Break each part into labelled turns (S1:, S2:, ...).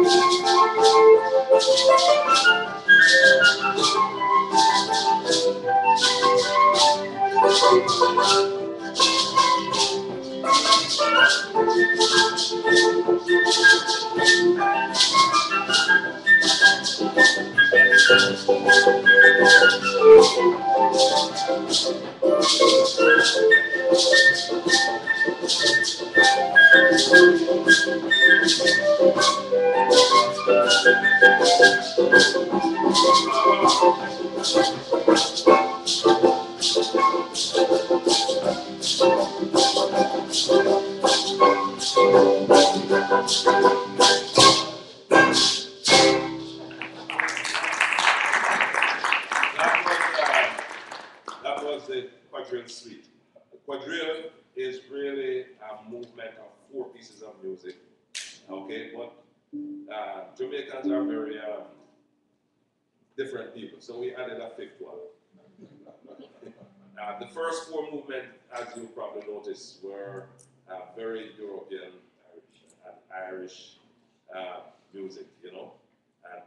S1: That was the quadrille suite. The quadrille is really a movement of 4 pieces of music. Okay, but Jamaicans are very different people, so we added a 5th one. The first 4 movements, as you probably noticed, were very European and Irish music, you know.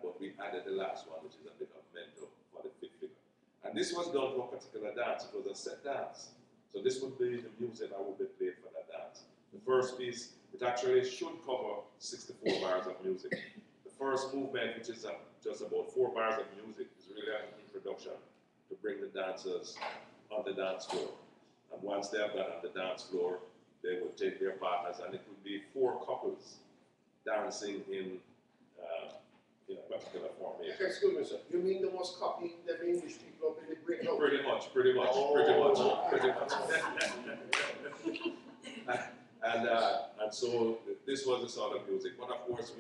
S1: But we added the last one, which is a bit of mental for the 5th figure. And this was done for a particular dance. It was a set dance. So this would be the music that would be played for that dance. The first piece, it actually should cover 64 bars of music. The first movement, which is just about 4 bars of music, is really an introduction to bring the dancers on the dance floor. And once they have got on the dance floor, they would take their partners, and it would be 4 couples dancing in a particular formation.
S2: Excuse me, sir. You mean the most copying them English people up in the breakout?
S1: Pretty much. And so this was the sort of music. But of course,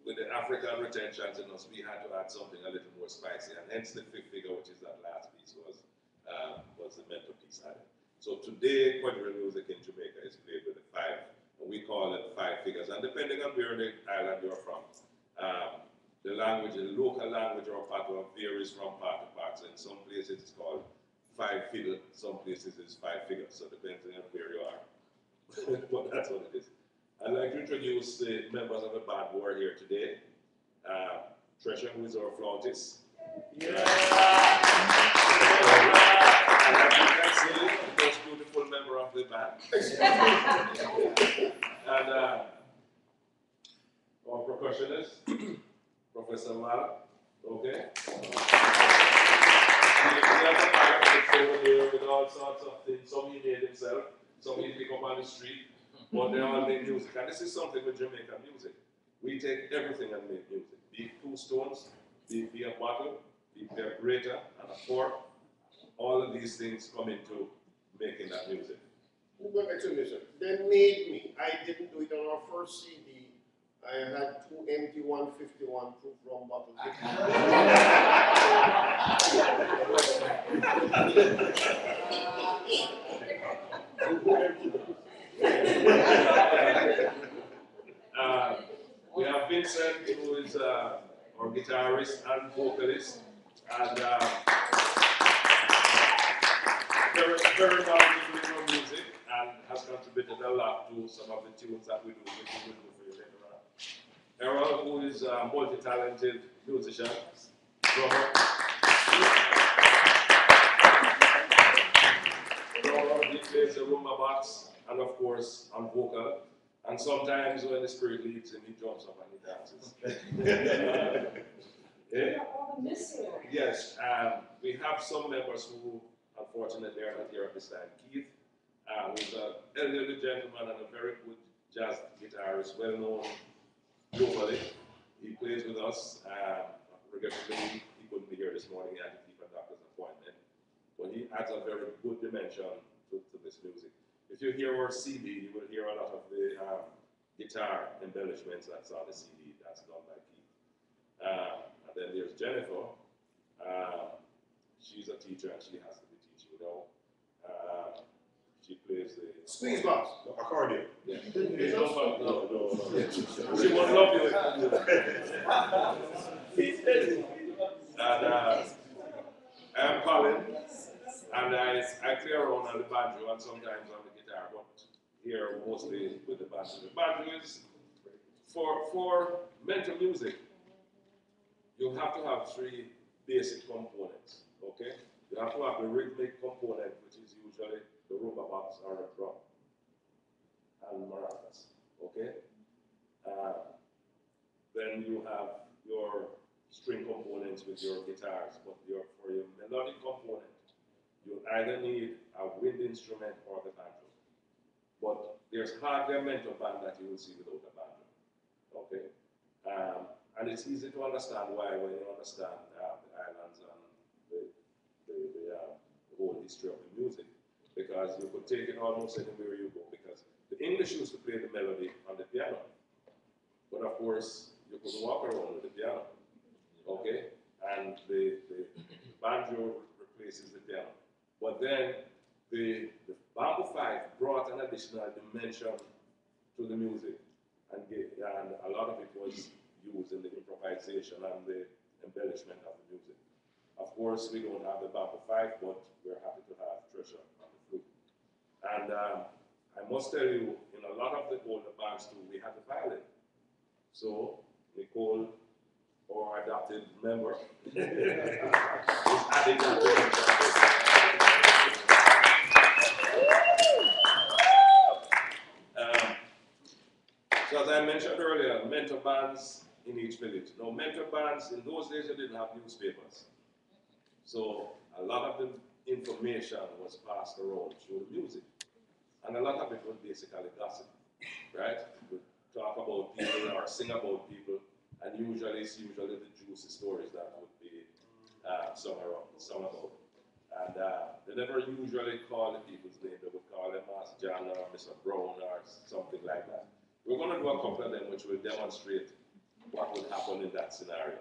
S1: with the African retentions in us, we had to add something a little more spicy, and hence the 5th figure, which is that last piece, was the mental piece added. So today, quadrille music in Jamaica is played with the 5, and we call it 5 figures. And depending on where in the island you're from, the language, the local language or patois varies from part to part. So in some places it's called 5 fiddle, some places it's 5 figures. So depending on where you are. But that's what it is. I'd like to introduce the members of the band who are here today. Treasure, who is our flautist. Yeah. And as you can see, the most beautiful member of the band. And our percussionist, Professor Mal, okay? We have a guy over here with all sorts of things. Some he made himself, some he picked up on the street, but they all make music. And this is something with Jamaican music. We take everything and make music. Be it 2 stones, be a bottle, be a grater and a fork. All of these things come into making that music.
S2: They made me. I didn't do it on our first CD. I had 2 empty 151 proof rum bottles.
S1: We have Vincent, who is our guitarist and vocalist, and very knowledgeable in our music, and has contributed a lot to some of the tunes that we do, which we will do for you later on. Errol, who is a multi-talented musician, drummer. He plays the rumba box, and of course on vocal. And sometimes when the spirit leads him, he jumps up and he dances. Yeah. Yes, we have some members who, unfortunately, are not here at this time. Keith, who's an elderly gentleman and a very good jazz guitarist, well known globally. He plays with us. Regrettably, he couldn't be here this morning. He had to keep a doctor's appointment. But he adds a very good dimension to this music. If you hear our CD, you will hear a lot of the guitar embellishments that's on the CD. That's done by Keith. And then there's Jennifer. She's a teacher and she has to be teaching, you know. She plays the
S2: squeeze box,
S1: accordion. Yeah. No. She won't love you. And I'm Colin, and I play around on the banjo and sometimes on the guitar, but here mostly with the banjo. The banjo is for mental music, you have to have three basic components, okay? You have to have the rhythmic component, which is usually the rumba box or the drum and maracas, okay? Then you have your string components with your guitars, but for your melodic component, you either need a wind instrument or the banjo. But there's hardly a mental band that you will see without a banjo, okay? And it's easy to understand why when you understand the islands and the whole history of the music, because you could take it almost anywhere you go, because the English used to play the melody on the piano, but of course you could walk around with the piano, okay? And the banjo replaces the piano. But then the bamboo fife brought an additional dimension to the music, and a lot of it was used in the improvisation and the embellishment of the music. Of course, we don't have the bamboo fife, but we're happy to have Treasure on the flute. And I must tell you, in a lot of the older bands too, we had the violin. So Nicole, our adopted member, is adding that so as I mentioned earlier, mentor bands in each village. Now, mentor bands, in those days, you didn't have newspapers. So a lot of the information was passed around through the music. And a lot of it was basically gossip, right? We talk about people or sing about people, and usually it's the juicy stories that would be sung about. And they never usually call the people's name. They would call them as John or Mr. Brown or something like that. We're going to do a couple of them which will demonstrate what would happen in that scenario.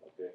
S1: Okay?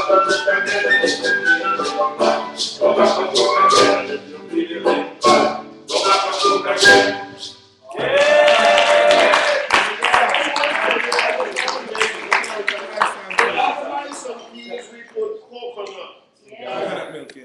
S2: Baba,